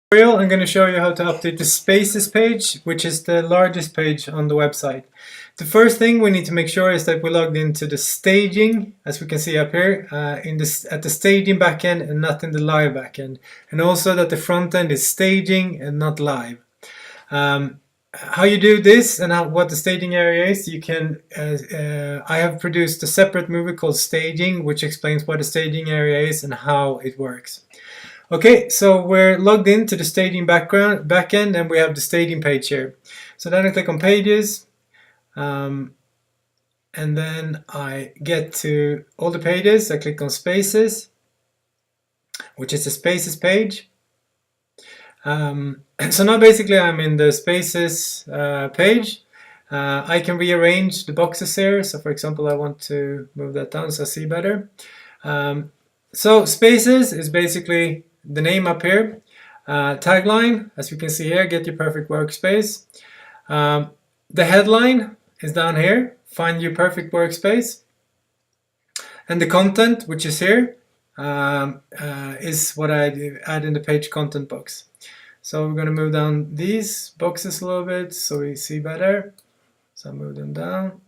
tutorial, I'm going to show you how to update the Spaces page, which is the largest page on the website. The first thing we need to make sure is that we're logged into the staging, as we can see up here, at the staging backend and not in the live backend, and also that the front end is staging and not live. How you do this and what the staging area is, you can. I have produced a separate movie called Staging, which explains what the staging area is and how it works. Okay, so we're logged into the staging backend, and we have the staging page here. So then I click on Pages, and then I get to all the pages. I click on Spaces, which is the Spaces page. So now basically I'm in the Spaces page. I can rearrange the boxes here. So for example, I want to move that down so I see better. So Spaces is basically the name up here. Tagline, as you can see here, get your perfect workspace. The headline is down here, find your perfect workspace. And the content, which is here, is what I add in the page content box. So we're going to move down these boxes a little bit so we see better. So I'll move them down.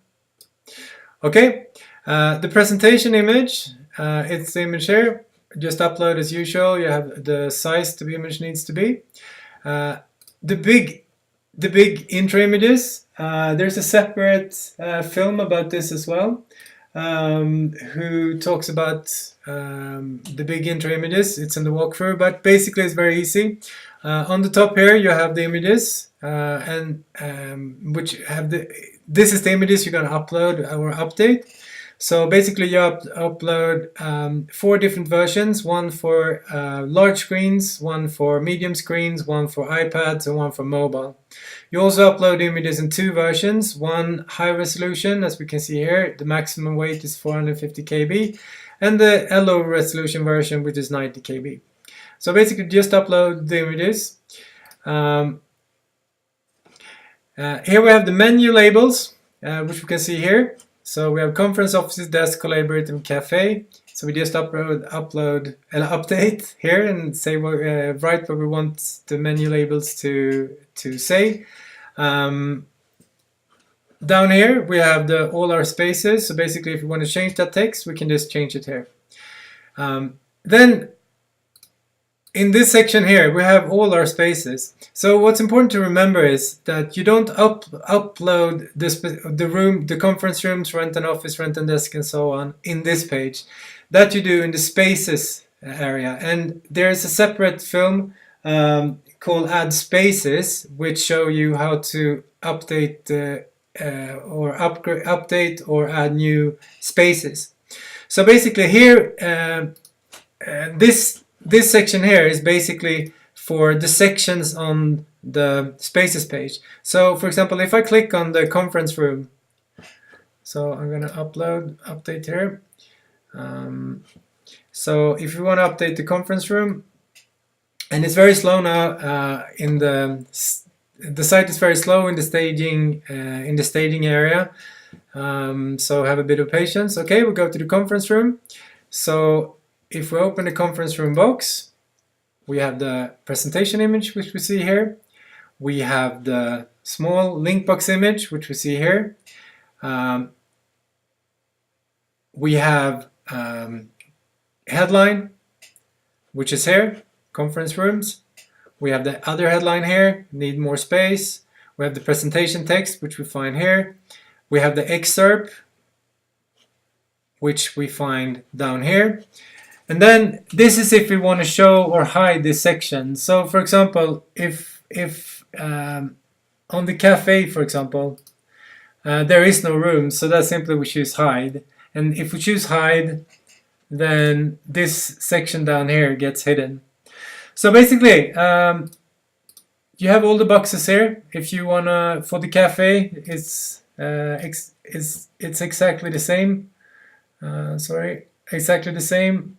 Okay, the presentation image, it's the image here. Just upload as usual. You have the size the image needs to be. The big intro images. There's a separate film about this as well, who talks about the big intro images. It's in the walkthrough, but basically it's very easy. On the top here you have the images, which have this is the images you're going to upload or update. So basically you upload 4 different versions, one for large screens, one for medium screens, one for iPads, and one for mobile. You also upload images in 2 versions, one high resolution, as we can see here, the maximum weight is 450 KB, and the low resolution version, which is 90 KB. So basically just upload the images. Here we have the menu labels, which we can see here. So we have conference, offices, desk, collaborate, and cafe. So we just upload an update here and say write what we want the menu labels to say. Down here we have all our spaces. So basically, if you want to change that text, we can just change it here. Then in this section here, we have all our spaces. So what's important to remember is that you don't upload the conference rooms, rent an office, rent a desk, and so on in this page. That you do in the spaces area. And there's a separate film called Add Spaces, which show you how to update or update or add new spaces. So basically here, this section here is basically for the sections on the Spaces page. So for example, if I click on the conference room, so I'm going to update here. So if you want to update the conference room, and it's very slow now, the site is very slow in the staging area, so have a bit of patience. Okay, we'll go to the conference room. So if we open the conference room box, we have the presentation image, which we see here. We have the small link box image, which we see here. We have headline, which is here, conference rooms. We have the other headline here, need more space. We have the presentation text, which we find here. We have the excerpt, which we find down here. And then this is if we want to show or hide this section. So for example, if on the cafe, for example, there is no room, so that's simply we choose hide. And if we choose hide, then this section down here gets hidden. So basically, you have all the boxes here. If you wanna, for the cafe, it's exactly the same. Exactly the same.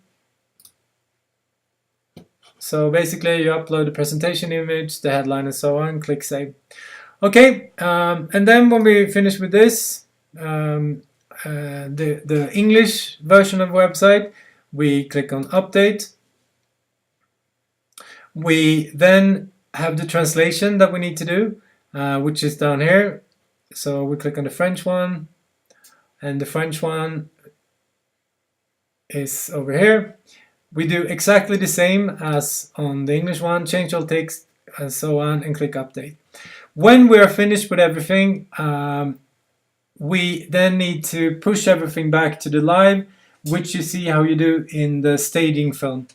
So basically you upload the presentation image, the headline, and so on, click save. Okay, and then when we finish with this, the English version of the website, we click on update. We then have the translation that we need to do, which is down here. So we click on the French one, and the French one is over here. We do exactly the same as on the English one, change all text and so on, and click update. When we are finished with everything, we then need to push everything back to the live, which you see how you do in the staging film.